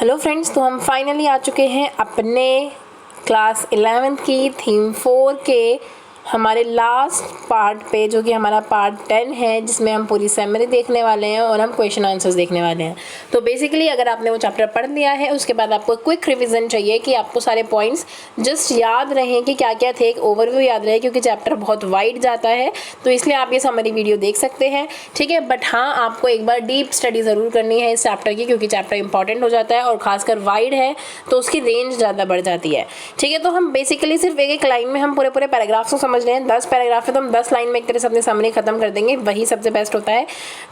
Hello friends, तो हम finally आ चुके हैं अपने क्लास 11th की थीम 4 के हमारे लास्ट पार्ट पे, जो कि हमारा पार्ट 10 है, जिसमें हम पूरी समरी देखने वाले हैं और हम क्वेश्चन आंसर्स देखने वाले हैं। तो बेसिकली अगर आपने वो चैप्टर पढ़ लिया है, उसके बाद आपको क्विक रिवीजन चाहिए कि आपको सारे पॉइंट्स जस्ट याद रहें कि क्या क्या थे, एक ओवरव्यू याद रहे, क्योंकि चैप्टर बहुत वाइड जाता है, तो इसलिए आप ये समरी वीडियो देख सकते हैं, ठीक है। बट हाँ, आपको एक बार डीप स्टडी ज़रूर करनी है इस चैप्टर की, क्योंकि चैप्टर इंपॉर्टेंट हो जाता है और खासकर वाइड है तो उसकी रेंज ज़्यादा बढ़ जाती है, ठीक है। तो हम बेसिकली सिर्फ एक लाइन में हम पूरे पैराग्राफ्स को समझ रहे हैं। 10 पैराग्राफ है तो हम 10 लाइन में एक तरह से अपनी समरी खत्म कर देंगे, वही सबसे बेस्ट होता है।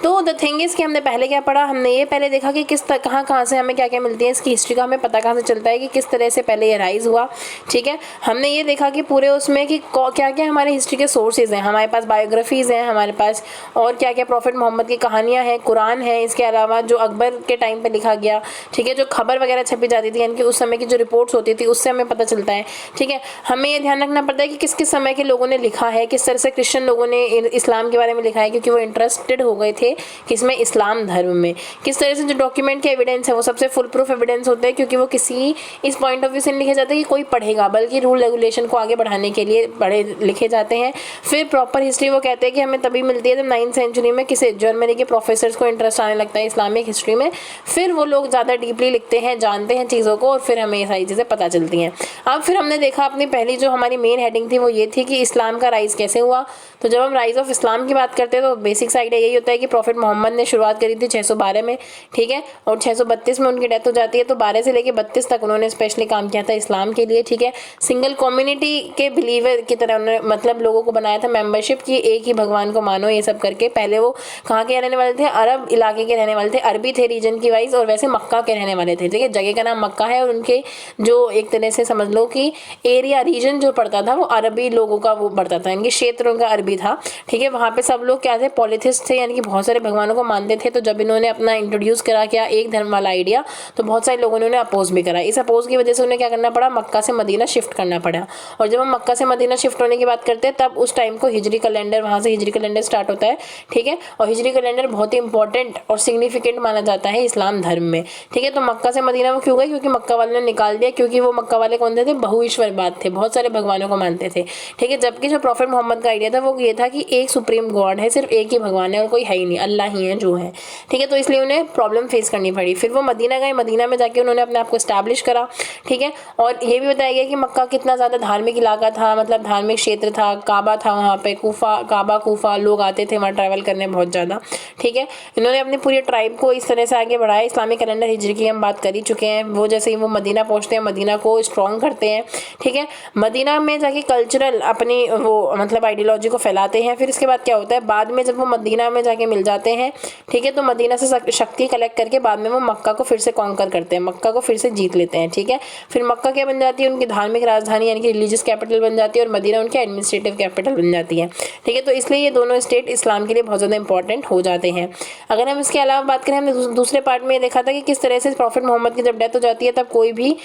तो द थिंग इज कि हमने पहले क्या पढ़ा, हमने ये पहले देखा कि किस कहाँ से हमें क्या क्या मिलती है, इसकी हिस्ट्री का हमें पता कहाँ से चलता है कि किस तरह से पहले ये राइज हुआ, ठीक है। हमने ये देखा कि पूरे उसमें कि क्या क्या हमारे हिस्ट्री के सोर्सेज हैं, हमारे पास बायोग्राफीज़ हैं, हमारे पास और क्या क्या प्रॉफिट मोहम्मद की कहानियाँ हैं, कुरान है, इसके अलावा जो अकबर के टाइम पर लिखा गया, ठीक है, जो खबर वगैरह छपी जाती थी, यानी कि उस समय की जो रिपोर्ट्स होती थी उससे हमें पता चलता है, ठीक है। हमें ये ध्यान रखना पड़ता है कि किस किस समय के लोगों ने लिखा है, किस तरह से क्रिश्चियन लोगों ने इस्लाम के बारे में लिखा है, क्योंकि वो इंटरेस्टेड हो गए थे किसमें, इस्लाम धर्म में। किस तरह से जो डॉक्यूमेंट के एविडेंस है वो सबसे फुल प्रूफ एविडेंस होते हैं, क्योंकि वो किसी इस पॉइंट ऑफ व्यू से नहीं लिखे जाते कि कोई पढ़ेगा, बल्कि रूल रेगुलेशन को आगे बढ़ाने के लिए पढ़े लिखे जाते हैं। फिर प्रॉपर हिस्ट्री वो कहते हैं कि हमें तभी मिलती है जब 9th सेंचुरी में किसी जर्मनी के प्रोफेसर्स को इंटरेस्ट आने लगता है इस्लामिक हिस्ट्री में, फिर वो लोग ज़्यादा डीपली लिखते हैं, जानते हैं चीज़ों को, और फिर हमें ये सारी चीज़ें पता चलती हैं। अब फिर हमने देखा अपनी पहली जो हमारी मेन हेडिंग थी वो ये थी कि इस्लाम का राइज कैसे हुआ। तो जब हम राइज ऑफ इस्लाम की बात करते हैं तो बेसिक आइडिया यही होता है कि प्रॉफिट मोहम्मद ने शुरुआत करी थी 612 में, ठीक है, और 632 में उनकी डेथ हो जाती है। तो 12 से लेकर 32 तक उन्होंने स्पेशली काम किया था इस्लाम के लिए, ठीक है। सिंगल कम्युनिटी के बिलीवर की तरह उन्होंने मतलब लोगों को बनाया था मेंबरशिप की, एक ही भगवान को मानो, ये सब करके। पहले वो कहाँ के रहने वाले थे, अरब इलाके के रहने वाले थे, अरबी थे रीजन की वाइज, और वैसे मक्का के रहने वाले थे, ठीक है। जगह का नाम मक्का है और उनके जो एक तरह से समझ लो कि एरिया रीजन जो पड़ता था वो अरबी लोगों का वो पड़ता था, इनके क्षेत्रों का अरबी था, ठीक है। वहाँ पे सब लोग क्या थे, पॉलिथिस्ट थे, यानी कि बहुत सारे भगवानों को मानते थे। तो जब इन्होंने अपना इंट्रोड्यूस करा क्या एक धर्म वाला आइडिया, तो बहुत सारे लोगों ने उन्हें अपोज भी करा। इस अपोज की वजह से उन्हें क्या करना पड़ा, मक्का से मदीना शिफ्ट करना पड़ा। और जब हम मक्का से मदीना शिफ्ट होने की बात करते हैं तब उस टाइम को हिजरी कैलेंडर, वहाँ से हिजरी कैलेंडर स्टार्ट होता है, ठीक है। और हिजरी कैलेंडर बहुत ही इंपॉर्टेंट और सिग्निफिकेंट माना जाता है इस्लाम धर्म में, ठीक है। तो मक्का से मदीना वो क्यों गए, क्योंकि मक्का वालों ने निकाल दिया, क्योंकि वो मक्का वाले कौन थे, बहुईश्वरवाद थे, बहुत सारे भगवानों को मानते थे, ठीक है। जबकि जो प्रॉफिट मोहम्मद का आइडिया था वो ये था कि एक सुप्रीम गॉड है, सिर्फ एक ही भगवान है और कोई है ही नहीं, अल्लाह ही है जो है, ठीक है। तो इसलिए उन्हें प्रॉब्लम फेस करनी पड़ी। फिर वो मदीना गए, मदीना में जाके उन्होंने अपने आप को एस्टैब्लिश करा, ठीक है। और ये भी बताया गया कि मक्का कितना ज़्यादा धार्मिक इलाका था, मतलब धार्मिक क्षेत्र था, काबा था वहाँ पे, काबा लोग आते थे वहाँ ट्रैवल करने बहुत ज़्यादा, ठीक है। इन्होंने अपनी पूरी ट्राइब को इस तरह से आगे बढ़ाया। इस्लामिक कैलेंडर हिजरी की हम बात कर ही चुके हैं। वो जैसे ही वो मदीना पहुँचते हैं, मदीना को स्ट्रॉन्ग करते हैं, ठीक है। मदीना में जाके कल्चरल अपनी वो मतलब आइडियोलॉजी को फैलाते हैं। फिर इसके बाद क्या होता है, बाद में जब वो मदीना में जाके मिल जाते हैं, ठीक है, तो मदीना से शक्ति कलेक्ट करके बाद में वो मक्का को फिर से कॉन्कर करते हैं, मक्का को फिर से जीत लेते हैं, ठीक है। फिर मक्का क्या बन जाती है, उनकी धार्मिक राजधानी यानी कि रिलीजियस कैपिटल बन जाती है, और मदीना उनकी एडमिनिस्ट्रेटिव कैपिटल बन जाती है, ठीक है। तो इसलिए ये दोनों स्टेट इस्लाम के लिए बहुत ज़्यादा इंपॉर्टेंट हो जाते हैं। अगर हम इसके अलावा बात करें, हमने दूसरे पार्ट में ये देखा था कि किस तरह से प्रॉफिट मोहम्मद की जब डेथ हो जाती है तब कोई भी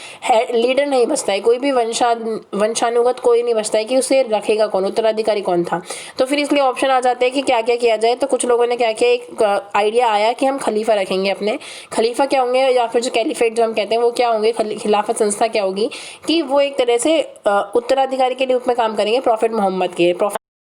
लीडर नहीं बचता है, कोई भी वंशानुगत कोई नहीं बचता है कि उसे रखेगा कौन, उत्तराधिकारी कौन था। तो फिर इसलिए ऑप्शन आ जाते हैं कि क्या क्या किया जाए। तो कुछ लोगों ने क्या किया, एक आइडिया आया कि हम खलीफा रखेंगे अपने। खलीफा क्या होंगे, या फिर जो कैलिफेट जो हम कहते हैं वो क्या होंगे, खिलाफत संस्था क्या होगी, कि वो एक तरह से उत्तराधिकारी के रूप में काम करेंगे प्रॉफिट मोहम्मद के।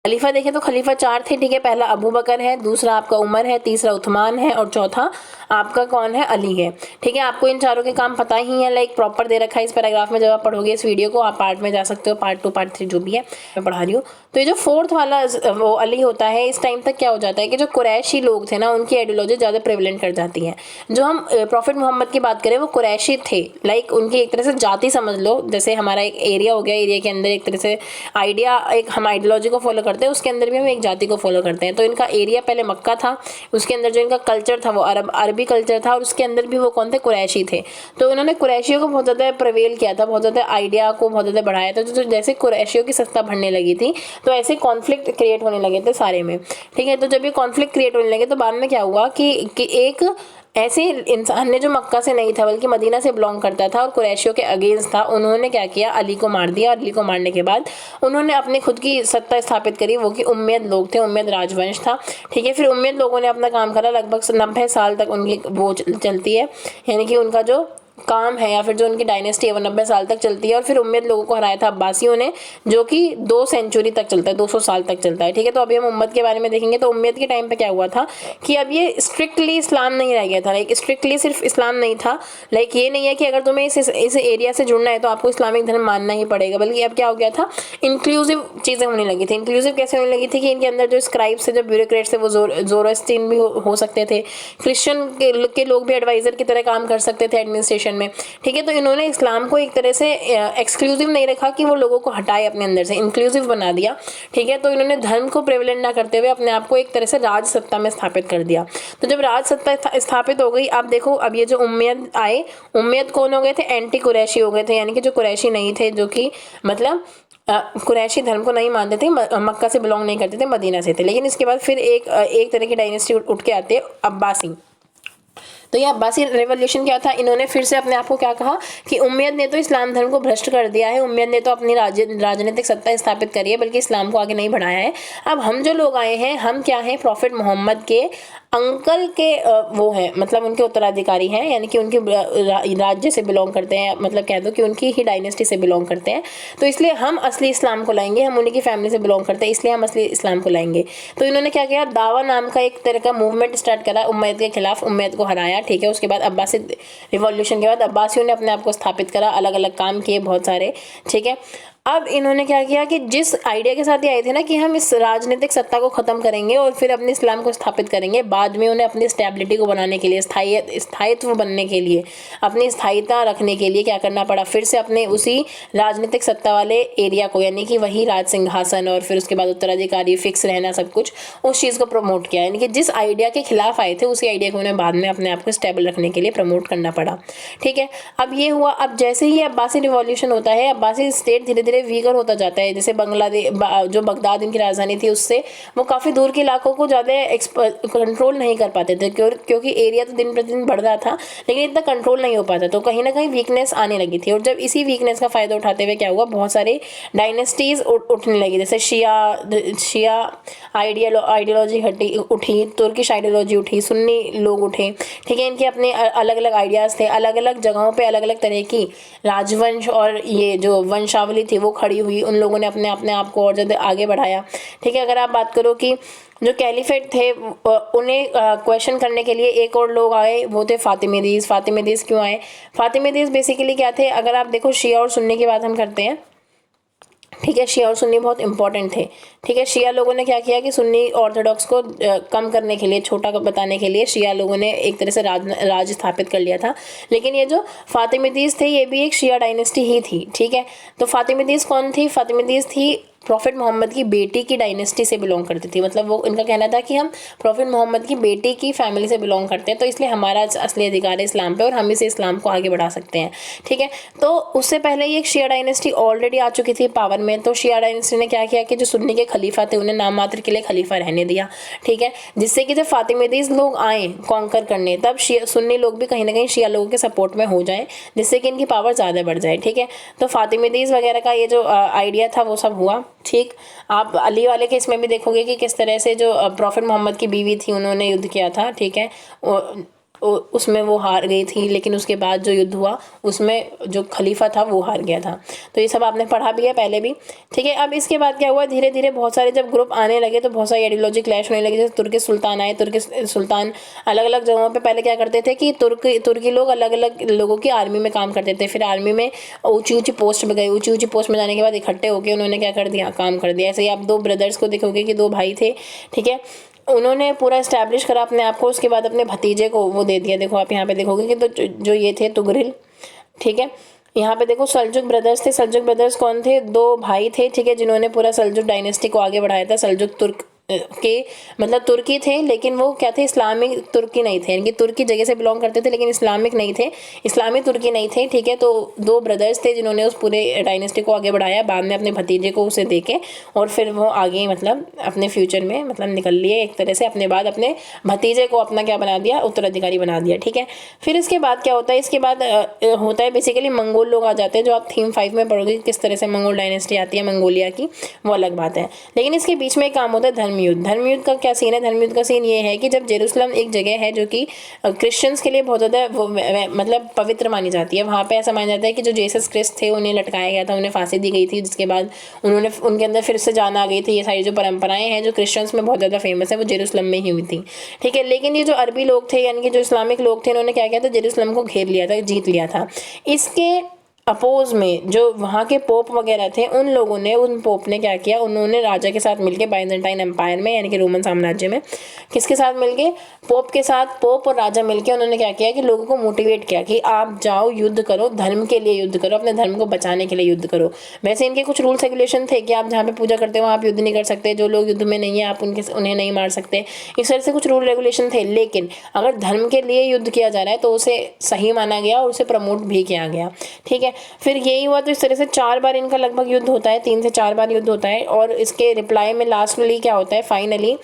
खलीफा देखें तो खलीफा 4 थे, ठीक है। पहला अबू बकर है, दूसरा आपका उमर है, तीसरा उस्मान है, और चौथा आपका कौन है, अली है, ठीक है। आपको इन चारों के काम पता ही है, लाइक प्रॉपर दे रखा है इस पैराग्राफ में। जब आप पढ़ोगे इस वीडियो को, आप पार्ट में जा सकते हो, पार्ट 2 पार्ट 3 जो भी है मैं पढ़ा रही हूँ। तो ये जो 4th वाला वो अली होता है, इस टाइम तक क्या हो जाता है कि जो कुरैशी लोग थे ना, उनकी आइडियोलॉजी ज़्यादा प्रेवलेंट कर जाती है। जो हम प्रॉफिट मोहम्मद की बात करें वो कुरैशी थे, लाइक उनकी एक तरह से जाति समझ लो, जैसे हमारा एक एरिया हो गया, एरिया के अंदर एक तरह से आइडिया, एक हम आइडियोलॉजी को फॉलो करते हैं, उसके अंदर भी हम एक जाति को फॉलो करते हैं। तो इनका एरिया पहले मक्का था, उसके अंदर जो इनका कल्चर था वो अरबी कल्चर था, और उसके अंदर भी वो कौन थे, कुरैशी थे। तो उन्होंने कुरैशियों को बहुत ज़्यादा प्रिवेल किया था, बहुत ज़्यादा आइडिया को बहुत ज़्यादा बढ़ाया था। तो जैसे कुरैशियों की सत्ता बढ़ने लगी थी तो ऐसे कॉन्फ्लिक्ट क्रिएट होने लगे थे सारे में, ठीक है। तो जब ये कॉन्फ्लिक्ट क्रिएट होने लगे तो बाद में क्या हुआ कि एक ऐसे इंसान ने जो मक्का से नहीं था बल्कि मदीना से बिलोंग करता था और कुरैशियों के अगेंस्ट था, उन्होंने क्या किया, अली को मार दिया। और अली को मारने के बाद उन्होंने अपनी खुद की सत्ता स्थापित करी, वो कि उम्मयद लोग थे, उम्मयद राजवंश था, ठीक है। फिर उम्मयद लोगों ने अपना काम करा, लगभग 90 साल तक उनकी वो चलती है, यानी कि उनका जो काम है या फिर जो उनकी डायनेस्टी है वो 90 साल तक चलती है। और फिर उम्मयद लोगों को हराया था अब्बासियों ने, जो कि 2 सेंचुरी तक चलता है, 200 साल तक चलता है। ठीक है, तो अभी हम उम्मद के बारे में देखेंगे। तो उम्मद के टाइम पे क्या हुआ था कि अब ये स्ट्रिक्टली इस्लाम नहीं रह गया था, लाइक स्ट्रिक्टली सिर्फ इस्लाम नहीं था, लाइक ये नहीं है कि अगर तुम्हें इस एरिया से जुड़ना है तो आपको इस्लामिक धर्म मानना ही पड़ेगा, बल्कि अब क्या हो गया था, इंक्लूसिव चीज़ें होने लगी थी। इंक्लूसिव कैसे होने लगी थी कि इनके अंदर जो स्क्राइब्स है, जो ब्यूरोक्रेट्स है, वो ज़ोरोस्ट्रियन भी हो सकते थे, क्रिश्चियन के लोग भी एडवाइज़र की तरह काम कर सकते थे एडमिनिस्ट्रेशन में। ठीक है, तो इन्होंने इस्लाम को एक तरह से एक्सक्लूसिव नहीं रखा कि वो लोगों को हटाए अपने अंदर से, इंक्लूसिव बना दिया। ठीक है, तो इन्होंने धर्म को प्रेवलेंट ना करते हुए अपने आप को एक तरह से राज सत्ता में स्थापित कर दिया। तो जब राज सत्ता स्थापित हो गई, अब देखो अब ये जो उम्मयद आए, उम्मयद कौन हो गए थे, एंटी कुरैशी हो गए थे, यानी कि जो कुरैशी नहीं थे, जो कि मतलब कुरैशी धर्म को नहीं मानते थे, मक्का से बिलोंग नहीं करते थे, मदीना से थे। लेकिन इसके बाद फिर एक तरह की डायनेस्टी उठ के आते हैं, अब्बासी। तो ये अब्बासी रेवोल्यूशन क्या था, इन्होंने फिर से अपने आप को क्या कहा कि उम्मयद ने तो इस्लाम धर्म को भ्रष्ट कर दिया है, उम्मयद ने तो अपनी राजनीतिक सत्ता स्थापित करी है, बल्कि इस्लाम को आगे नहीं बढ़ाया है। अब हम जो लोग आए हैं, हम क्या हैं, प्रॉफिट मोहम्मद के अंकल के वो हैं, मतलब उनके उत्तराधिकारी हैं, यानी कि उनके राज्य से बिलोंग करते हैं, मतलब कह दो कि उनकी ही डायनेस्टी से बिलोंग करते हैं। तो इसलिए हम असली इस्लाम को लाएंगे, हम उन्हीं की फैमिली से बिलोंग करते हैं, इसलिए हम असली इस्लाम को लाएंगे। तो इन्होंने क्या किया, दावा नाम का एक तरह का मूवमेंट स्टार्ट करा उम्मयद के खिलाफ, उम्मयद को हराया। ठीक है, उसके बाद अब्बासी रिवॉल्यूशन के बाद अब्बासियों ने अपने आप को स्थापित करा, अलग अलग काम किए बहुत सारे। ठीक है, अब इन्होंने क्या किया कि जिस आइडिया के साथ ये आए थे ना कि हम इस राजनीतिक सत्ता को ख़त्म करेंगे और फिर अपने इस्लाम को स्थापित करेंगे, बाद में उन्हें अपनी स्टेबिलिटी को बनाने के लिए, स्थायित्व बनने के लिए, अपनी स्थायिता रखने के लिए क्या करना पड़ा, फिर से अपने उसी राजनीतिक सत्ता वाले एरिया को, यानी कि वही राज सिंहासन और फिर उसके बाद उत्तराधिकारी फिक्स रहना, सब कुछ उस चीज़ को प्रमोट किया। यानी कि जिस आइडिया के खिलाफ आए थे उसी आइडिया को उन्हें बाद में अपने आप को स्टेबल रखने के लिए प्रमोट करना पड़ा। ठीक है, अब ये हुआ, अब जैसे ही अब्बासी रिवॉल्यूशन होता है, अब्बासी स्टेट धीरे धीरे वीकर होता जाता है। जैसे बांग्लादेश, जो बगदाद इनकी राजधानी थी, उससे वो काफ़ी दूर के इलाकों को ज़्यादा कंट्रोल नहीं कर पाते थे, क्योंकि एरिया तो दिन प्रतिदिन बढ़ रहा था, लेकिन इतना कंट्रोल नहीं हो पाता, तो कहीं ना कहीं वीकनेस आने लगी थी। और जब इसी वीकनेस का फ़ायदा उठाते हुए क्या हुआ, बहुत सारे डायनेस्टीज़ उठने लगी, जैसे शिया आइडियोलॉजी उठी, तुर्किश आइडियोलॉजी उठी, सुन्नी लोग उठे। ठीक है, इनके अपने अलग अलग आइडियाज़ थे, अलग अलग जगहों पे अलग अलग तरह की राजवंश और ये जो वंशावली थी वो खड़ी हुई, उन लोगों ने अपने आप को और ज़्यादा आगे बढ़ाया। ठीक है, अगर आप बात करो कि जो कैलिफेट थे उन्हें क्वेश्चन करने के लिए एक और लोग आए, वो थे फातिमीदीज़। फातिमीदीज़ क्यों आए, फातिमीदीज़ बेसिकली क्या थे, अगर आप देखो शिया और सुन्नी की बात हम करते हैं, ठीक है, शिया और सुन्नी बहुत इंपॉर्टेंट थे। ठीक है, शिया लोगों ने क्या किया कि सुन्नी ऑर्थोडॉक्स को कम करने के लिए, छोटा बताने के लिए शिया लोगों ने एक तरह से राज स्थापित कर लिया था। लेकिन ये जो फातिमीदीज़ थे ये भी एक शिया डायनेस्टी ही थी। ठीक है, तो फातिमीदीज़ कौन थी, फातिमीदीज़ थी प्रॉफिट मोहम्मद की बेटी की डायनेस्टी से बिलोंग करती थी। मतलब वो इनका कहना था कि हम प्रॉफिट मोहम्मद की बेटी की फैमिली से बिलोंग करते हैं, तो इसलिए हमारा असली अधिकार है इस्लाम पे और हम इसे इस्लाम को आगे बढ़ा सकते हैं। ठीक है, तो उससे पहले ये शिया डायनेस्टी ऑलरेडी आ चुकी थी पावर में। तो शिया डायनेस्टी ने क्या किया कि जो सुन्नी के खलीफा थे उन्हें नाम मात्र के लिए खलीफा रहने दिया। ठीक है, जिससे कि जब फातिमीदीज़ लोग आए कॉन्कर करने, तब सुन्नी लोग भी कहीं ना कहीं शिया लोगों के सपोर्ट में हो जाए, जिससे कि इनकी पावर ज़्यादा बढ़ जाए। ठीक है, तो फातिमीदीज़ वगैरह का ये जो आइडिया था वो सब हुआ। ठीक, आप अली वाले केस में भी देखोगे कि किस तरह से जो प्रॉफिट मोहम्मद की बीवी थी उन्होंने युद्ध किया था। ठीक है, उसमें वो हार गई थी, लेकिन उसके बाद जो युद्ध हुआ उसमें जो खलीफा था वो हार गया था। तो ये सब आपने पढ़ा भी है पहले भी। ठीक है, अब इसके बाद क्या हुआ, धीरे धीरे बहुत सारे जब ग्रुप आने लगे तो बहुत सारी आइडियोलॉजी क्लैश होने लगी। जैसे तुर्की सुल्तान आए, तुर्की सुल्तान अलग अलग जगहों पे पहले क्या करते थे कि तुर्की लोग अलग अलग लोगों की आर्मी में काम करते थे, फिर आर्मी में ऊँची ऊँची पोस्ट में गए, ऊँची ऊँची पोस्ट में जाने के बाद इकट्ठे होकर उन्होंने क्या कर दिया, काम कर दिया। ऐसे ही आप 2 ब्रदर्स को देखोगे कि 2 भाई थे। ठीक है, उन्होंने पूरा इस्टेब्लिश करा अपने आप को, उसके बाद अपने भतीजे को वो दे दिया। देखो आप यहाँ पे देखोगे कि तो जो ये थे तुगरिल। ठीक है, यहाँ पे देखो सल्जुक ब्रदर्स थे। सल्जुक ब्रदर्स कौन थे, 2 भाई थे। ठीक है, जिन्होंने पूरा सल्जुक डायनेस्टी को आगे बढ़ाया था। सल्जुक तुर्क के मतलब तुर्की थे, लेकिन वो क्या थे, इस्लामिक तुर्की नहीं थे, यानी कि तुर्की जगह से बिलोंग करते थे लेकिन इस्लामिक नहीं थे, इस्लामी तुर्की नहीं थे। ठीक है, तो 2 ब्रदर्स थे जिन्होंने उस पूरे डायनेस्टी को आगे बढ़ाया, बाद में अपने भतीजे को उसे देके और फिर वो आगे मतलब अपने फ्यूचर में मतलब निकल लिए एक तरह से, अपने बाद अपने भतीजे को अपना क्या बना दिया, उत्तराधिकारी बना दिया। ठीक है, फिर इसके बाद क्या होता है, इसके बाद होता है बेसिकली मंगोल लोग आ जाते हैं, जो आप थीम 5 में पढ़ोगे किस तरह से मंगोल डायनेस्टी आती है मंगोलिया की, वो अलग बात है। लेकिन इसके बीच में एक काम होता है धर्मयुद्ध का क्या सीन है? धर्मयुद्ध का सीन ये है कि जब जेरूसलम एक जगह है जो कि क्रिश्चियंस के लिए बहुत ज़्यादा मतलब पवित्र मानी जाती है, वहाँ पे ऐसा माना जाता है कि जो जीसस क्रिस्ट थे उन्हें लटकाया गया था, उन्हें फांसी दी गई थी, जिसके बाद उनके अंदर फिर से जान आ गई थी। ये सारी जो परंपराएं हैं जो क्रिश्चियंस में बहुत ज़्यादा फेमस है वो जेरूसलम में ही हुई थी, ठीक है। लेकिन ये जो अरबी लोग थे यानी कि जो इस्लामिक लोग थे, इन्होंने क्या किया था, जेरूसलम को घेर लिया था, जीत लिया था। इसके अपोज में जो वहाँ के पोप वगैरह थे, उन पोप ने क्या किया, उन्होंने राजा के साथ मिलके बाइजेंटाइन एम्पायर में यानी कि रोमन साम्राज्य में किसके साथ मिलके, पोप के साथ, पोप और राजा मिलके उन्होंने क्या किया कि लोगों को मोटिवेट किया कि आप जाओ युद्ध करो, धर्म के लिए युद्ध करो, अपने धर्म को बचाने के लिए युद्ध करो। वैसे इनके कुछ रूल्स रेगुलेशन थे कि आप जहाँ पे पूजा करते हो वहाँ आप युद्ध नहीं कर सकते, जो लोग युद्ध में नहीं है आप उन्हें नहीं मार सकते, इस तरह से कुछ रूल रेगुलेशन थे। लेकिन अगर धर्म के लिए युद्ध किया जा रहा है तो उसे सही माना गया और उसे प्रमोट भी किया गया, ठीक है। फिर यही हुआ, तो इस तरह से 4 बार इनका लगभग युद्ध होता है, 3 से 4 बार युद्ध होता है। और इसके रिप्लाई में लास्टली क्या होता है, फाइनली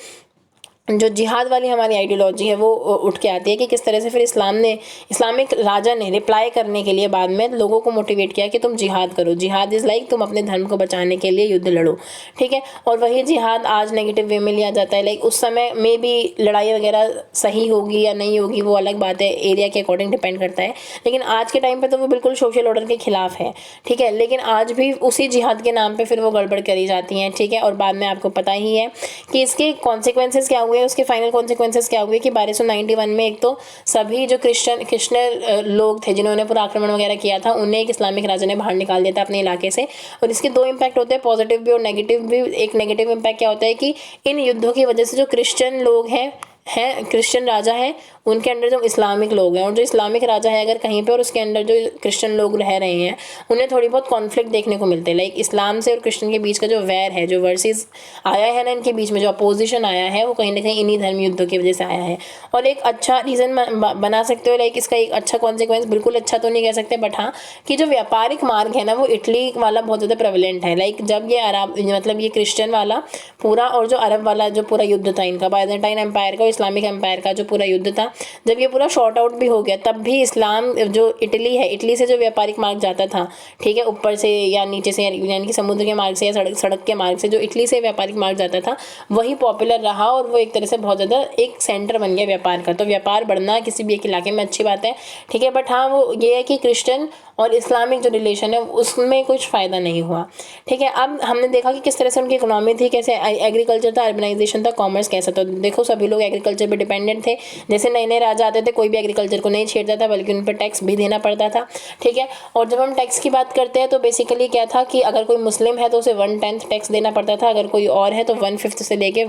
जो जिहाद वाली हमारी आइडियोलॉजी है वो उठ के आती है कि किस तरह से फिर इस्लामिक राजा ने रिप्लाई करने के लिए बाद में लोगों को मोटिवेट किया कि तुम जिहाद करो। जिहाद इज़ लाइक तुम अपने धर्म को बचाने के लिए युद्ध लड़ो, ठीक है। और वही जिहाद आज नेगेटिव वे में लिया जाता है। लाइक उस समय में भी लड़ाई वगैरह सही होगी या नहीं होगी वो अलग बात है, एरिया के अकॉर्डिंग डिपेंड करता है। लेकिन आज के टाइम पर तो वो बिल्कुल सोशल ऑर्डर के खिलाफ है, ठीक है। लेकिन आज भी उसी जिहाद के नाम पर फिर वो गड़बड़ करी जाती हैं, ठीक है। और बाद में आपको पता ही है कि इसके कॉन्सिक्वेंसेज क्या हुए, उसके फाइनल कॉन्सिक्वेंसेस क्या हुए कि 1291 में एक तो सभी जो क्रिश्चियन लोग थे जिन्होंने पूरा आक्रमण वगैरह किया था उन्हें एक इस्लामिक राजा ने बाहर निकाल दिया था अपने इलाके से। और इसके 2 इम्पैक्ट होते हैं, पॉजिटिव भी और नेगेटिव भी। एक नेगेटिव इम्पैक्ट क्या होता है कि इन युद्धों की वजह से जो क्रिश्चियन लोग हैं क्रिश्चियन राजा हैं उनके अंडर जो इस्लामिक लोग हैं, और जो इस्लामिक राजा है अगर कहीं पे और उसके अंडर जो क्रिश्चियन लोग रह रहे हैं उन्हें थोड़ी बहुत कॉन्फ्लिक्ट देखने को मिलते हैं। लाइक इस्लाम से और क्रिश्चियन के बीच का जो वैर है, जो वर्सेस आया है ना इनके बीच में, जो अपोजिशन आया है वो कहीं ना कहीं इन्हीं धर्म युद्धों की वजह से आया है। और एक अच्छा रीज़न बना सकते हो, लाइक इसका एक अच्छा कॉन्सिक्वेंस, बिल्कुल अच्छा तो नहीं कह सकते बट हाँ, कि जो व्यापारिक मार्ग है ना वो इटली वाला बहुत ज़्यादा प्रेवलेंट है। लाइक जब ये अरब मतलब ये क्रिश्चियन वाला पूरा और जो अरब वाला जो पूरा युद्ध था इनका, बाइजेंटाइन एम्पायर का और इस्लामिक एम्पायर का जो पूरा युद्ध था, जब ये पूरा शॉर्ट आउट भी हो गया तब भी इस्लाम जो इटली है, इटली से जो व्यापारिक मार्ग जाता था, ठीक है, ऊपर से या नीचे से यानी कि समुद्र के मार्ग से या सड़क के मार्ग से जो इटली से व्यापारिक मार्ग जाता था वही पॉपुलर रहा और वो एक तरह से बहुत ज़्यादा एक सेंटर बन गया व्यापार का। तो व्यापार बढ़ना किसी भी एक इलाके में अच्छी बात है, ठीक है। बट हाँ वो ये है कि क्रिश्चियन और इस्लामिक जो रिलेशन है उसमें कुछ फ़ायदा नहीं हुआ, ठीक है। अब हमने देखा कि किस तरह से उनकी इकोनॉमी थी, कैसे एग्रीकल्चर था, अर्बनाइजेशन था, कॉमर्स कैसा था। देखो सभी लोग एग्रीकल्चर पे डिपेंडेंट थे। जैसे नए नए राजा आते थे कोई भी एग्रीकल्चर को नहीं छेड़ता था बल्कि उन पर टैक्स भी देना पड़ता था, ठीक है। और जब हम टैक्स की बात करते हैं तो बेसिकली क्या था कि अगर कोई मुस्लिम है तो उसे 1/10 टैक्स देना पड़ता था, अगर कोई और है तो 1/5 से लेके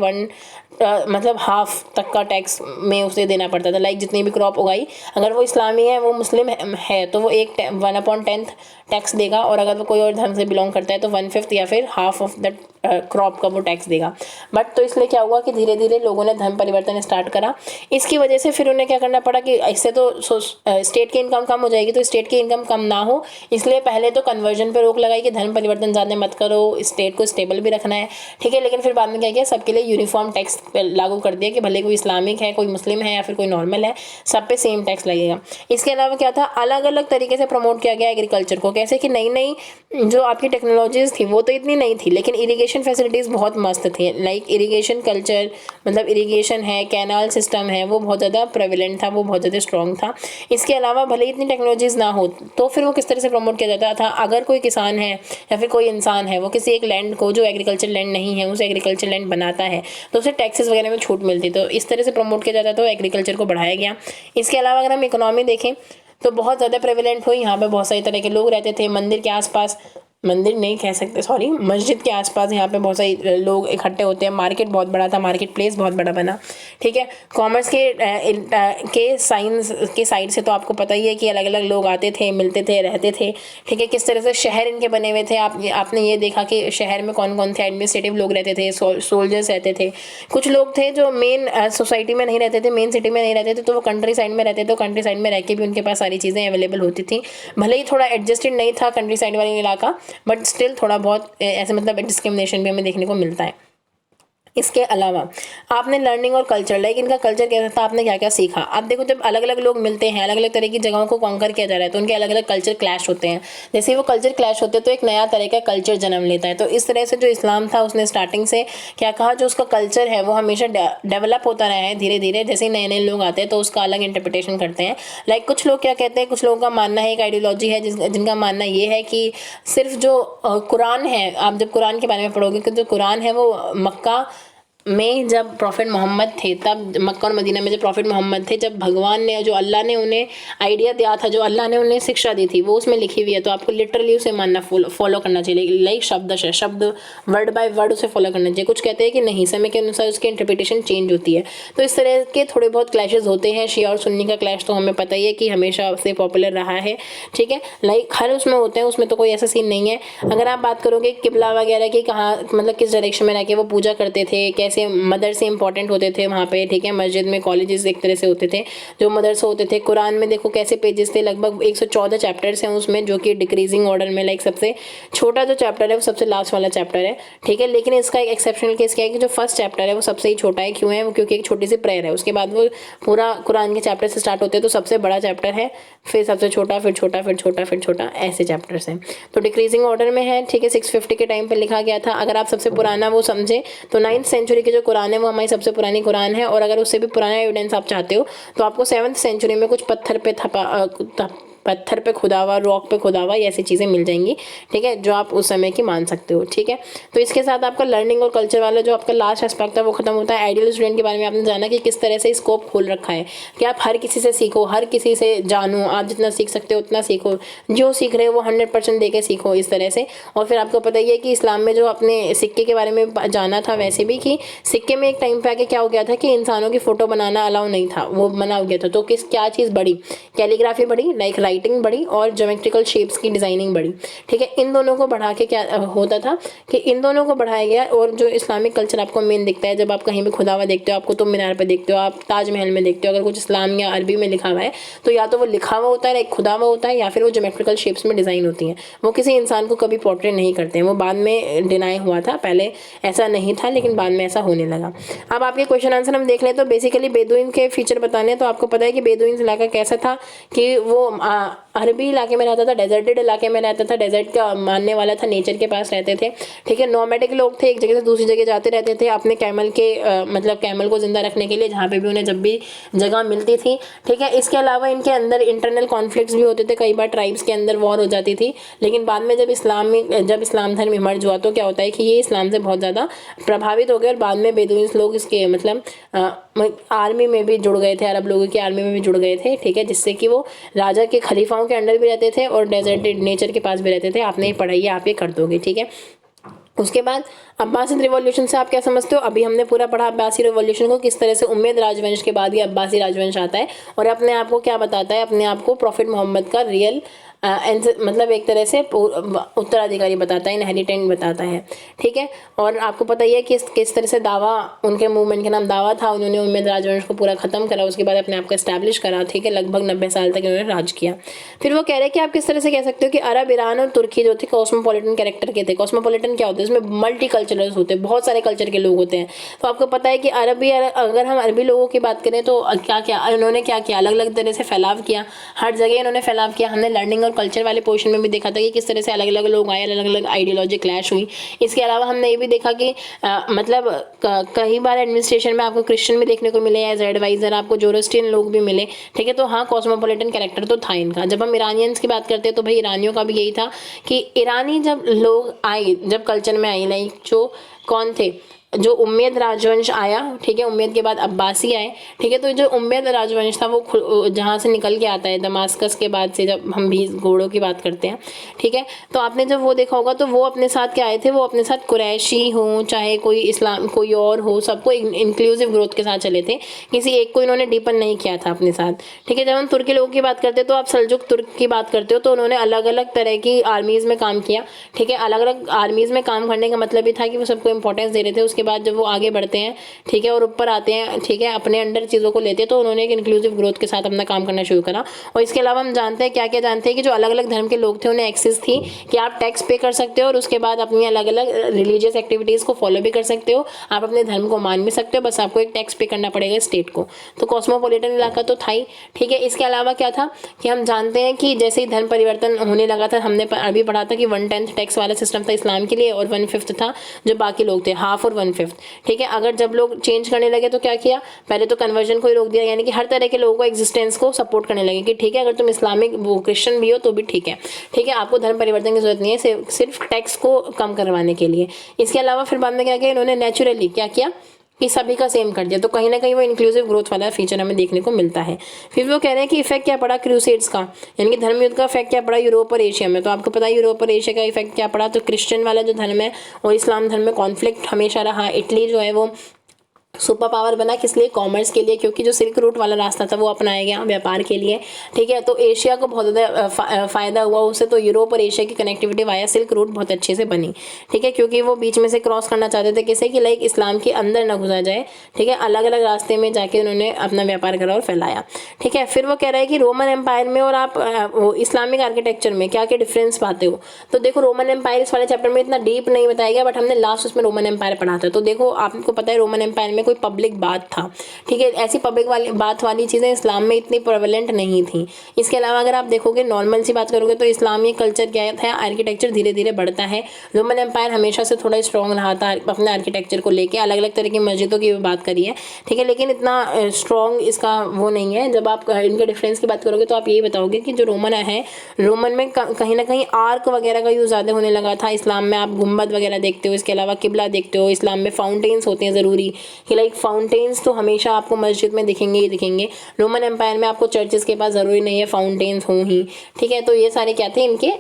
मतलब हाफ तक का टैक्स में उसे देना पड़ता था। लाइक जितनी भी क्रॉप उगाई, अगर वो इस्लामी है, वो मुस्लिम है तो वो 1/10 टैक्स देगा, और अगर वो कोई और धर्म से बिलोंग करता है तो 1/5 या फिर हाफ ऑफ द क्रॉप का वो टैक्स देगा। बट तो इसलिए क्या हुआ कि धीरे धीरे लोगों ने धर्म परिवर्तन स्टार्ट करा। इसकी वजह से फिर उन्हें क्या करना पड़ा कि इससे तो स्टेट की इनकम कम हो जाएगी, तो स्टेट की इनकम कम ना हो इसलिए पहले तो कन्वर्जन पे रोक लगाई कि धर्म परिवर्तन ज़्यादा मत करो, स्टेट को स्टेबल भी रखना है, ठीक है। लेकिन फिर बाद में क्या किया, सबके लिए यूनिफॉर्म टैक्स लागू कर दिया कि भले कोई इस्लामिक है, कोई मुस्लिम है या फिर कोई नॉर्मल है, सब पे सेम टैक्स लगेगा। इसके अलावा क्या था, अलग अलग तरीके से प्रमोट किया गया एग्रीकल्चर को। कैसे कि नई नई जो आपकी टेक्नोलॉजीज़ थी वो तो इतनी नहीं थी, लेकिन इरीगेशन फैसिलिटीज़ बहुत मस्त थी। लाइक इरीगेशन कल्चर, मतलब इरीगेशन है, कैनाल सिस्टम है, वो बहुत ज़्यादा प्रेवलेंट था, वो बहुत ज़्यादा स्ट्रॉन्ग था। इसके अलावा भले इतनी टेक्नोलॉजीज़ ना हो तो फिर वो किस तरह से प्रमोट किया जाता था, अगर कोई किसान है या फिर कोई इंसान है वो किसी एक लैंड को जो एग्रीकल्चर लैंड नहीं है उसे एग्रीकल्चर लैंड बनाता है तो उसे टैक्सेस वगैरह में छूट मिलती, तो इस तरह से प्रमोट किया जाता, तो एग्रीकल्चर को बढ़ाया गया। इसके अलावा अगर हम इकोनॉमी देखें तो बहुत ज़्यादा प्रेवलेंट हुई, यहाँ पे बहुत सारी तरह के लोग रहते थे। मंदिर के आसपास, मंदिर नहीं कह सकते सॉरी, मस्जिद के आसपास यहाँ पे बहुत सारे लोग इकट्ठे होते हैं। मार्केट बहुत बड़ा था, मार्केट प्लेस बहुत बड़ा बना, ठीक है। कॉमर्स के साइंस के साइड से तो आपको पता ही है कि अलग अलग लोग आते थे, मिलते थे, रहते थे, ठीक है। किस तरह से शहर इनके बने हुए थे, आपने ये देखा कि शहर में कौन कौन थे एडमिनिस्ट्रेटिव लोग रहते थे, सोल्जर्स रहते थे। कुछ लोग थे जो मेन सोसाइटी में नहीं रहते थे, मेन सिटी में नहीं रहते थे, तो वो कंट्री साइड में रहते थे। कंट्री साइड में रह के भी उनके पास सारी चीज़ें अवेलेबल होती थी, भले ही थोड़ा एडजस्टेड नहीं था कंट्री साइड वाला इलाका, बट स्टिल थोड़ा बहुत ऐसे मतलब डिस्क्रिमिनेशन भी हमें देखने को मिलता है। इसके अलावा आपने लर्निंग और कल्चर, लाइक इनका कल्चर कैसा था, आपने क्या क्या सीखा। अब देखो जब अलग अलग लोग मिलते हैं, अलग अलग तरह की जगहों को कॉन्कर किया जा रहा है, तो उनके अलग अलग कल्चर क्लैश होते हैं। जैसे ही वो कल्चर क्लैश होते हैं तो एक नया तरह का कल्चर जन्म लेता है। तो इस तरह से जो इस्लाम था उसने स्टार्टिंग से क्या कहा, जो उसका कल्चर है वो हमेशा डेवलप होता रहा है धीरे धीरे। जैसे ही नए नए लोग आते हैं तो उसका अलग इंटरप्रिटेशन करते हैं। लाइक कुछ लोग क्या कहते हैं, कुछ लोगों का मानना है, एक आइडियोलॉजी है जिनका मानना ये है कि सिर्फ जो कुरान है, आप जब कुरान के बारे में पढ़ोगे कि जो कुरान है वो मक्का में जब प्रॉफिट मोहम्मद थे, तब मक्का और मदीना में जब प्रॉफिट मोहम्मद थे, जब भगवान ने, जो अल्लाह ने उन्हें आइडिया दिया था, जो अल्लाह ने उन्हें शिक्षा दी थी, वो उसमें लिखी हुई है। तो आपको लिटरली उसे मानना, फॉलो करना चाहिए। लाइक शब्द से शब्द, वर्ड बाय वर्ड उसे फॉलो करना चाहिए। कुछ कहते हैं कि नहीं, समय के अनुसार उसकी इंटरप्रिटेशन चेंज होती है। तो इस तरह के थोड़े बहुत क्लैशेज होते हैं। शिया और सुन्नी का क्लैश तो हमें पता ही है कि हमेशा से पॉपुलर रहा है, ठीक है। लाइक हर उसमें होते हैं, उसमें तो कोई ऐसा सीन नहीं है। अगर आप बात करोगे किबला वगैरह की, कहाँ मतलब किस डायरेक्शन में रह के वो पूजा करते थे, कैसे मदर से इंपॉर्टेंट होते थे वहाँ पे, ठीक है। मस्जिद में कॉलेजेस एक तरह से होते थे जो मदरसे होते थे। कुरान में देखो कैसे पेजेस थे, लगभग 114 चैप्टर्स हैं उसमें, जो कि डिक्रीजिंग ऑर्डर में। लाइक सबसे छोटा जो चैप्टर है वो सबसे लास्ट वाला चैप्टर है, ठीक है। लेकिन इसका एक एक्सेप्शनल केस क्या है कि जो फर्स्ट चैप्टर है वो सबसे ही छोटा है। क्यों है वो? क्योंकि एक छोटी सी प्रेयर है, उसके बाद वो पूरा कुरान के चैप्टर से स्टार्ट होते हैं। तो सबसे बड़ा चैप्टर है, फिर सबसे छोटा, फिर छोटा, फिर छोटा, फिर छोटा, ऐसे चैप्टर्स हैं। तो डिक्रीजिंग ऑर्डर में है, ठीक है। 650 के टाइम पे लिखा गया था। अगर आप सबसे पुराना वो समझे तो 9th सेंचुरी की जो कुरान है वो हमारी सबसे पुरानी कुरान है। और अगर उससे भी पुराना एविडेंस आप चाहते हो तो आपको 7th सेंचुरी में कुछ पत्थर पे खुदा हुआ, रॉक पे खुदा हुआ, ये ऐसी चीज़ें मिल जाएंगी, ठीक है, जो आप उस समय की मान सकते हो, ठीक है। तो इसके साथ आपका लर्निंग और कल्चर वाला जो आपका लास्ट एस्पेक्ट था वो खत्म होता है। आइडियल स्टूडेंट के बारे में आपने जाना कि किस तरह से स्कोप खोल रखा है कि आप हर किसी से सीखो, हर किसी से जानो, आप जितना सीख सकते हो उतना सीखो, जो सीख रहे हो वो 100% दे के सीखो, इस तरह से। और फिर आपको पता ही है कि इस्लाम में जो अपने सिक्के के बारे में जाना था, वैसे भी कि सिक्के में एक टाइम पे आके क्या हो गया था कि इंसानों की फ़ोटो बनाना अलाउ नहीं था, वो मना हो गया था। तो क्या चीज़ बढ़ी? कैलीग्राफी बढ़ी, लाइक राइटिंग बढ़ी, और ज्योमेट्रिकल शेप्स की डिज़ाइनिंग बढ़ी, ठीक है। इन दोनों को बढ़ा के क्या होता था कि इन दोनों को बढ़ाया गया। और जो इस्लामिक कल्चर आपको मेन दिखता है, जब आप कहीं भी खुदा हुआ देखते हो, आप कुतुब मीनार पे देखते हो, आप ताजमहल में देखते हो, अगर कुछ इस्लाम या अरबी में लिखा हुआ है तो या तो वो लिखा हुआ होता है, एक खुदा हुआ होता है, या फिर वो ज्योमेट्रिकल शेप्स में डिज़ाइन होती हैं। वो किसी इंसान को कभी पोर्ट्रेट नहीं करते हैं, वो बाद में डिनाई हुआ था, पहले ऐसा नहीं था लेकिन बाद में ऐसा होने लगा। अब आपके क्वेश्चन आंसर हम देख लें तो बेसिकली बेदुइन के फीचर बताने। तो आपको पता है कि बेदुइन इलाका कैसा था कि वो अरबी इलाके में रहता था, डेजर्टेड इलाके में रहता था, डेजर्ट का मानने वाला था, नेचर के पास रहते थे, ठीक है। नोमैडिक लोग थे, एक जगह से दूसरी जगह जाते रहते थे अपने कैमल के मतलब कैमल को जिंदा रखने के लिए, जहाँ पे भी उन्हें जब भी जगह मिलती थी, ठीक है। इसके अलावा इनके अंदर इंटरनल कॉन्फ्लिक्ट्स भी होते थे, कई बार ट्राइब्स के अंदर वॉर हो जाती थी। लेकिन बाद में जब इस्लाम धर्म इमर्ज हुआ तो क्या होता है कि ये इस्लाम से बहुत ज़्यादा प्रभावित हो गए, और बाद में बेदुइन्स लोग इसके मतलब आर्मी में भी जुड़ गए थे, अरब लोगों की आर्मी में भी जुड़ गए थे, ठीक है, जिससे कि वो राजा के खलीफाओं के अंडर भी रहते थे और डेजर्टेड नेचर के पास भी रहते थे। आपने ये पढ़ाई है, आप ये कर दोगे, ठीक है। उसके बाद अब्बासी रिवॉल्यूशन से आप क्या समझते हो? अभी हमने पूरा पढ़ा अब्बासी रिवॉल्यूशन को, किस तरह से उम्मयद राजवंश के बाद ये अब्बासी राजवंश आता है और अपने आप को क्या बताता है, अपने आप को प्रॉफिट मोहम्मद का रियल मतलब एक तरह से उत्तराधिकारी बताता है, इनहेरिटेंट बताता है, ठीक है। और आपको पता ही है कि किस तरह से दावा, उनके मूवमेंट का नाम दावा था, उन्होंने उम्मयद राजवंश को पूरा खत्म करा, उसके बाद अपने आप को एस्टैब्लिश करा, ठीक है। लगभग 90 साल तक इन्होंने राज किया। फिर वो कह रहे हैं कि आप किस तरह से कह सकते हो कि अरब, ईरान और तुर्की जो थे कॉस्मोपॉलिटन कैरेक्टर के थे। कॉस्मोपॉलिटन क्या होते हैं? इसमें मल्टी कल्चरल्स होते हैं, बहुत सारे कल्चर के लोग होते हैं। तो आपको पता है कि अगर हम अरबी लोगों की बात करें तो क्या क्या इन्होंने क्या किया, अलग अलग तरह से फैलाव किया, हर जगह इन्होंने फैलाव किया। हमने लर्निंग और कल्चर वाले पोर्शन में भी देखा था कि किस तरह से अलग अलग लोग आए, अलग अलग आइडियोलॉजी क्लैश हुई। इसके अलावा हमने ये भी देखा कि मतलब कई बार एडमिनिस्ट्रेशन में आपको क्रिश्चियन भी देखने को मिले एज एडवाइजर, आपको जोरोस्ट्रियन लोग भी मिले, ठीक है। तो हाँ, कॉस्मोपॉलिटन कैरेक्टर तो था इनका। जब हम ईरानियंस की बात करते हैं तो भाई ईरानियों का भी यही था कि ईरानी जब लोग आए, जब कल्चर में आए, लाइक जो कौन थे, जो उम्मयद राजवंश आया, ठीक है, उम्मयद के बाद अब्बासी आए, ठीक है। तो जो उम्मयद राजवंश था वो जहाँ से निकल के आता है दमास्कस के बाद से, जब हम भी घोड़ों की बात करते हैं, ठीक है। तो आपने जब वो देखा होगा तो वो अपने साथ क्या आए थे, वो अपने साथ कुरैशी हो, चाहे कोई इस्लाम कोई और हो, सबको इंक्लूसिव ग्रोथ के साथ चले थे, किसी एक को इन्होंने डिपेंड नहीं किया था अपने साथ, ठीक है। जब हम तुर्की लोगों की बात करते हैं तो आप सल्जुक तुर्क की बात करते हो तो उन्होंने अलग अलग तरह की आर्मीज़ में काम किया, ठीक है। अलग अलग आर्मीज़ में काम करने का मतलब ये था कि वो सबको इंपॉर्टेंस दे रहे थे। उसके उसके बाद जब वो आगे बढ़ते हैं, ठीक है, और ऊपर आते हैं, ठीक है, अपने अंडर चीज़ों को लेते हैं, तो उन्होंने एक इंक्लूसिव ग्रोथ के साथ अपना काम करना शुरू करा। और इसके अलावा हम जानते हैं, क्या क्या जानते हैं, कि जो अलग अलग धर्म के लोग थे उन्हें एक्सेस थी कि आप टैक्स पे कर सकते हो और उसके बाद अपनी अलग अलग रिलीजियस एक्टिविटीज़ को फॉलो भी कर सकते हो, आप अपने धर्म को मान भी सकते हो, बस आपको एक टैक्स पे करना पड़ेगा स्टेट को। तो कॉस्मोपॉलिटन इलाका तो था ही, ठीक है। इसके अलावा क्या था कि हम जानते हैं कि जैसे ही धर्म परिवर्तन होने लगा था, हमने अभी पढ़ा था कि 1/10 टैक्स वाला सिस्टम था इस्लाम के लिए और 1/5 था जो बाकी लोग थे, हाफ और 1/5, ठीक है। अगर जब लोग चेंज करने लगे तो क्या किया, पहले तो कन्वर्जन को ही रोक दिया, यानी कि हर तरह के लोगों को एग्जिस्टेंस को सपोर्ट करने लगे कि ठीक है, अगर तुम इस्लामिक वो क्रिश्चियन भी हो तो भी ठीक है, ठीक है, आपको धर्म परिवर्तन की जरूरत नहीं है, सिर्फ टैक्स को कम करवाने के लिए। इसके अलावा फिर बाद में क्या किया इन्होंने, नेचुरली क्या किया कि सभी का सेम कर दिया। तो कहीं ना कहीं वो इंक्लूसिव ग्रोथ वाला फीचर हमें देखने को मिलता है। फिर वो कह रहे हैं कि इफेक्ट क्या पड़ा क्रूसेड्स का, यानी कि धर्म युद्ध का इफेक्ट क्या पड़ा यूरोप और एशिया में। तो आपको पता है यूरोप और एशिया का इफेक्ट क्या पड़ा, तो क्रिश्चियन वाला जो धर्म है और इस्लाम धर्म में कॉन्फ्लिक्ट हमेशा रहा। इटली जो है वो सुपर पावर बना, किस लिए, कॉमर्स के लिए, क्योंकि जो सिल्क रूट वाला रास्ता था वो अपनाया गया व्यापार के लिए, ठीक है। तो एशिया को बहुत ज़्यादा फ़ायदा हुआ उससे, तो यूरोप और एशिया की कनेक्टिविटी वाया सिल्क रूट बहुत अच्छे से बनी, ठीक है, क्योंकि वो बीच में से क्रॉस करना चाहते थे किसे, कि लाइक इस्लाम के अंदर ना घुसा जाए, ठीक है, अलग अलग रास्ते में जाके उन्होंने अपना व्यापार करा और फैलाया, ठीक है। फिर वो कह रहा है कि रोमन एम्पायर में और आप इस्लामिक आर्किटेक्चर में क्या क्या डिफरेंस पाते हो। तो देखो रोमन एम्पायर इस वाले चैप्टर में इतना डीप नहीं बताया गया, बट हमने लास्ट उसमें रोमन एम्पायर पढ़ा था। तो देखो आपको पता है रोमन एम्पायर में कोई पब्लिक बात था, ठीक है, ऐसी पब्लिक वाली बात वाली चीज़ें इस्लाम में इतनी प्रेवलेंट नहीं थी। इसके अलावा अगर आप देखोगे नॉर्मल सी बात करोगे तो इस्लामी कल्चर क्या है, आर्किटेक्चर धीरे धीरे बढ़ता है। रोमन एम्पायर हमेशा से थोड़ा स्ट्रॉन्ग रहा था अपने आर्किटेक्चर को लेके, अलग अलग तरह की मस्जिदों की बात करी है, ठीक है, लेकिन इतना स्ट्रॉन्ग इसका वो नहीं है। जब आप इनके डिफरेंस की बात करोगे तो आप यही बताओगे कि जो रोमन है, रोमन में कहीं ना कहीं आर्क वगैरह का यूज़ ज़्यादा होने लगा था। इस्लाम में आप गुम्बद वगैरह देखते हो, इसके अलावा किबला देखते हो। इस्लाम में फाउंटेन्स होते हैं ज़रूरी, कि लाइक फाउंटेन्स तो हमेशा आपको मस्जिद में दिखेंगे ही दिखेंगे। रोमन एम्पायर में आपको चर्चेस के पास ज़रूरी नहीं है फाउंटेन्स हों ही, ठीक है। तो ये सारे क्या थे, इनके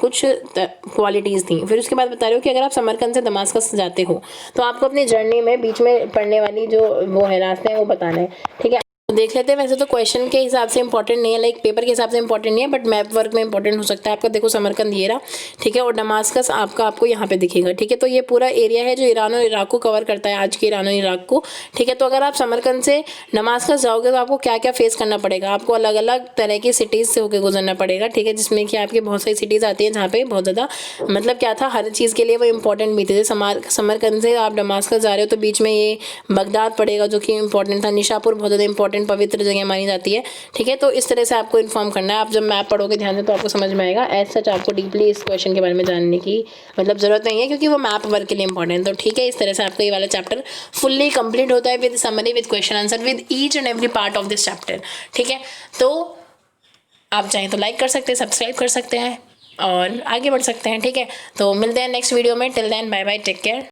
कुछ क्वालिटीज़ थी। फिर उसके बाद बता रहे हो कि अगर आप समरकंद से दमास्कस जाते हो तो आपको अपनी जर्नी में बीच में पड़ने वाली जो वो है रास्ते हैं वो बताना है, ठीक है। तो देख लेते हैं। वैसे तो क्वेश्चन के हिसाब से इंपॉर्टेंट नहीं है, लाइक पेपर के हिसाब से इंपॉर्टेंट नहीं है, बट मैप वर्क में इंपॉर्टेंट हो सकता है आपका। देखो समरकंद ये रहा, ठीक है, और दमास्कस आपको यहाँ पे दिखेगा, ठीक है। तो ये पूरा एरिया है जो ईरान और इराक को कवर करता है, आज के ईरान और इराक को, ठीक है। तो अगर आप समरकंद से दमास्कस जाओगे तो आपको क्या क्या फेस करना पड़ेगा, आपको अलग अलग तरह की सिटीज़ से होकर गुजरना पड़ेगा, ठीक है, जिसमें कि आपकी बहुत सारी सिटीज़ आती है जहाँ पे बहुत ज़्यादा मतलब क्या था, हर चीज़ के लिए वो इंपॉर्टेंट भी थे। समरकंद से आप दमास्कस जा रहे हो तो बीच में ये बगदाद पड़ेगा जो कि इंपॉर्टेंट था। निशापुर बहुत ज़्यादा इंपॉर्टेंट पवित्र जगह मानी जाती है, ठीक है। तो इस तरह से आपको इन्फॉर्म करना है। आप जब मैप पढ़ोगे ध्यान से तो आपको समझ में आएगा। एज सच आपको डीपली इस क्वेश्चन के बारे में जानने की मतलब ज़रूरत नहीं है, क्योंकि वो मैप वर्क के लिए इंपॉर्टेंट। तो ठीक है, इस तरह से आपका ये वाला चैप्टर फुल्ली कंप्लीट होता है with summary, with question answer, with each and every part of this chapter, ठीक है। तो आप चाहें तो लाइक कर सकते हैं, सब्सक्राइब कर सकते हैं और आगे बढ़ सकते हैं, ठीक है। तो मिलते हैं नेक्स्ट वीडियो में। Till then bye bye, take care.